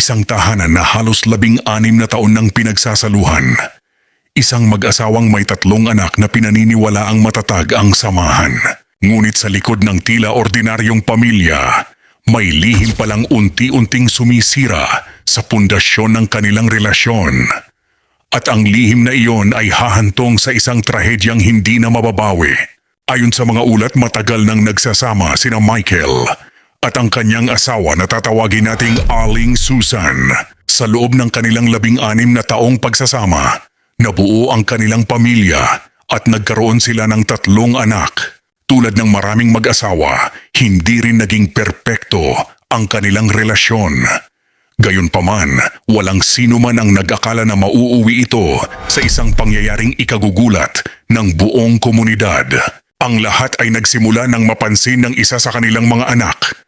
Isang tahanan na halos 16 na taon nang pinagsasaluhan. Isang mag-asawang may 3 anak na pinaniniwalaang matatag ang samahan. Ngunit sa likod ng tila ordinaryong pamilya, may lihim palang unti-unting sumisira sa pundasyon ng kanilang relasyon. At ang lihim na iyon ay hahantong sa isang trahedyang hindi na mababawi. Ayon sa mga ulat, matagal nang nagsasama sina Michael at ang kanyang asawa na tatawagin nating Aling Susan. Sa loob ng kanilang 16 na taong pagsasama, nabuo ang kanilang pamilya at nagkaroon sila ng 3 anak. Tulad ng maraming mag-asawa, hindi rin naging perpekto ang kanilang relasyon. Gayunpaman, walang sino man ang nag-akala na mauuwi ito sa isang pangyayaring ikagugulat ng buong komunidad. Ang lahat ay nagsimula nang mapansin ng isa sa kanilang mga anak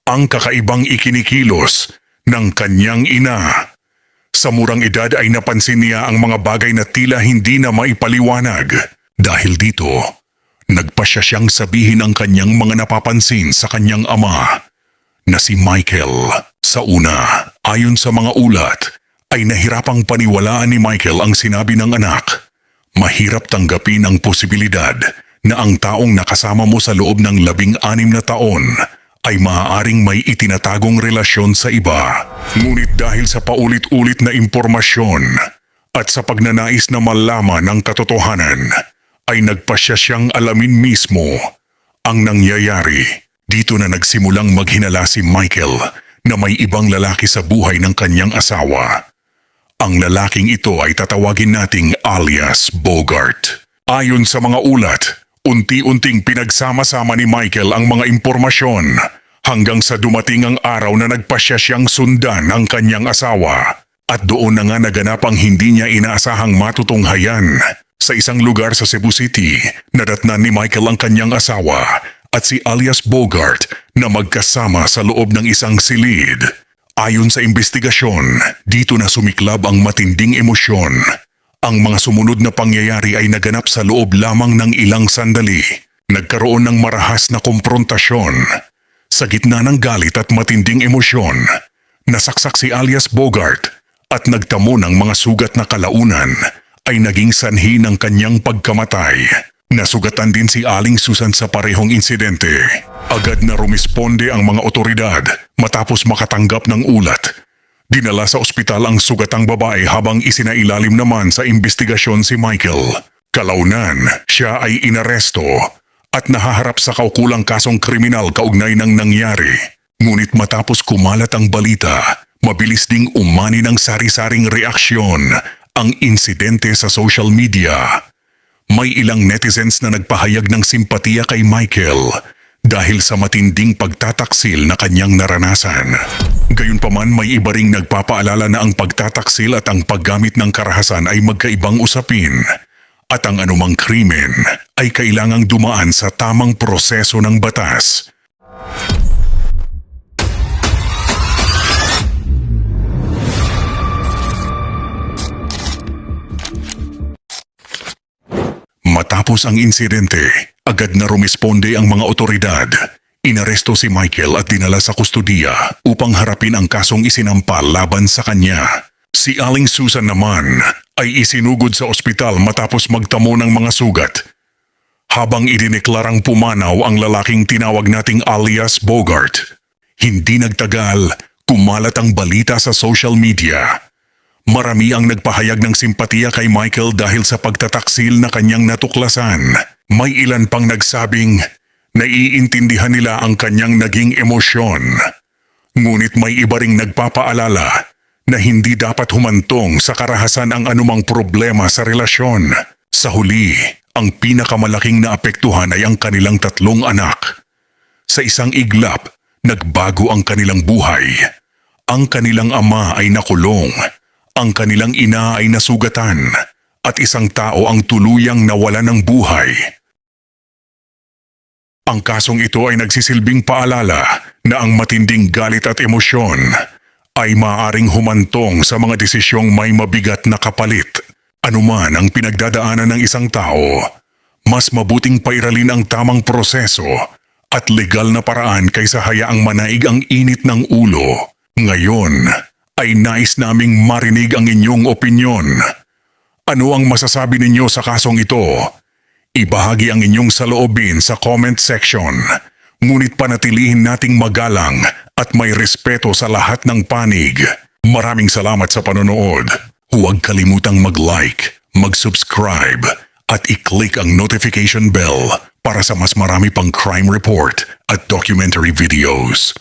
ang kakaibang ikinikilos ng kanyang ina. Sa murang edad ay napansin niya ang mga bagay na tila hindi na maipaliwanag. Dahil dito, nagpasya siyang sabihin ang kanyang mga napapansin sa kanyang ama na si Michael. Sa una, ayon sa mga ulat, ay nahirapang paniwalaan ni Michael ang sinabi ng anak. Mahirap tanggapin ang posibilidad na ang taong nakasama mo sa loob ng 16 na taon ay maaaring may itinatagong relasyon sa iba. Ngunit dahil sa paulit-ulit na impormasyon at sa pagnanais na malaman ang katotohanan, ay nagpasya siyang alamin mismo ang nangyayari. Dito na nagsimulang maghinala si Michael na may ibang lalaki sa buhay ng kanyang asawa. Ang lalaking ito ay tatawagin nating alias Bogart. Ayon sa mga ulat, unti-unting pinagsama-sama ni Michael ang mga impormasyon hanggang sa dumating ang araw na nagpasya siyang sundan ang kanyang asawa. At doon na nga naganap ang hindi niya inaasahang matutunghayan. Sa isang lugar sa Cebu City, nadatnan ni Michael ang kanyang asawa at si alias Bogart na magkasama sa loob ng isang silid. Ayon sa investigasyon, dito na sumiklab ang matinding emosyon. Ang mga sumunod na pangyayari ay naganap sa loob lamang ng ilang sandali. Nagkaroon ng marahas na komprontasyon. Sa gitna ng galit at matinding emosyon, nasaksak si alias Bogart at nagtamo ng mga sugat na kalaunan ay naging sanhi ng kanyang pagkamatay. Nasugatan din si Aling Susan sa parehong insidente. Agad na rumisponde ang mga otoridad matapos makatanggap ng ulat. Dinala sa ospital ang sugatang babae habang isinailalim naman sa investigasyon si Michael. Kalaunan, siya ay inaresto at nahaharap sa kaukulang kasong kriminal kaugnay ng nangyari. Ngunit matapos kumalat ang balita, mabilis ding umani ng sari-saring reaksyon ang insidente sa social media. May ilang netizens na nagpahayag ng simpatiya kay Michael dahil sa matinding pagtataksil na kanyang naranasan. Gayunpaman, may iba ring nagpapaalala na ang pagtataksil at ang paggamit ng karahasan ay magkaibang usapin at ang anumang krimen ay kailangang dumaan sa tamang proseso ng batas. Matapos ang insidente, agad na rumisponde ang mga otoridad. Inaresto si Michael at dinala sa kustodiya upang harapin ang kasong isinampal laban sa kanya. Si Aling Susan naman ay isinugod sa ospital matapos magtamo ng mga sugat. Habang idineklarang pumanaw ang lalaking tinawag nating alias Bogart, hindi nagtagal, kumalat ang balita sa social media. Marami ang nagpahayag ng simpatiya kay Michael dahil sa pagtataksil na kanyang natuklasan. May ilan pang nagsabing naiintindihan nila ang kanyang naging emosyon. Ngunit may iba ring nagpapaalala na hindi dapat humantong sa karahasan ang anumang problema sa relasyon. Sa huli, ang pinakamalaking naapektuhan ay ang kanilang 3 anak. Sa isang iglap, nagbago ang kanilang buhay. Ang kanilang ama ay nakulong. Ang kanilang ina ay nasugatan at isang tao ang tuluyang nawala ng buhay. Ang kasong ito ay nagsisilbing paalala na ang matinding galit at emosyon ay maaaring humantong sa mga desisyong may mabigat na kapalit. Anuman ang pinagdadaanan ng isang tao, mas mabuting pairalin ang tamang proseso at legal na paraan kaysa hayaang manaig ang init ng ulo. Ngayon, ay nais naming marinig ang inyong opinyon. Ano ang masasabi ninyo sa kasong ito? Ibahagi ang inyong saloobin sa comment section. Ngunit panatilihin nating magalang at may respeto sa lahat ng panig. Maraming salamat sa panonood. Huwag kalimutang mag-like, mag-subscribe at i-click ang notification bell para sa mas marami pang crime report at documentary videos.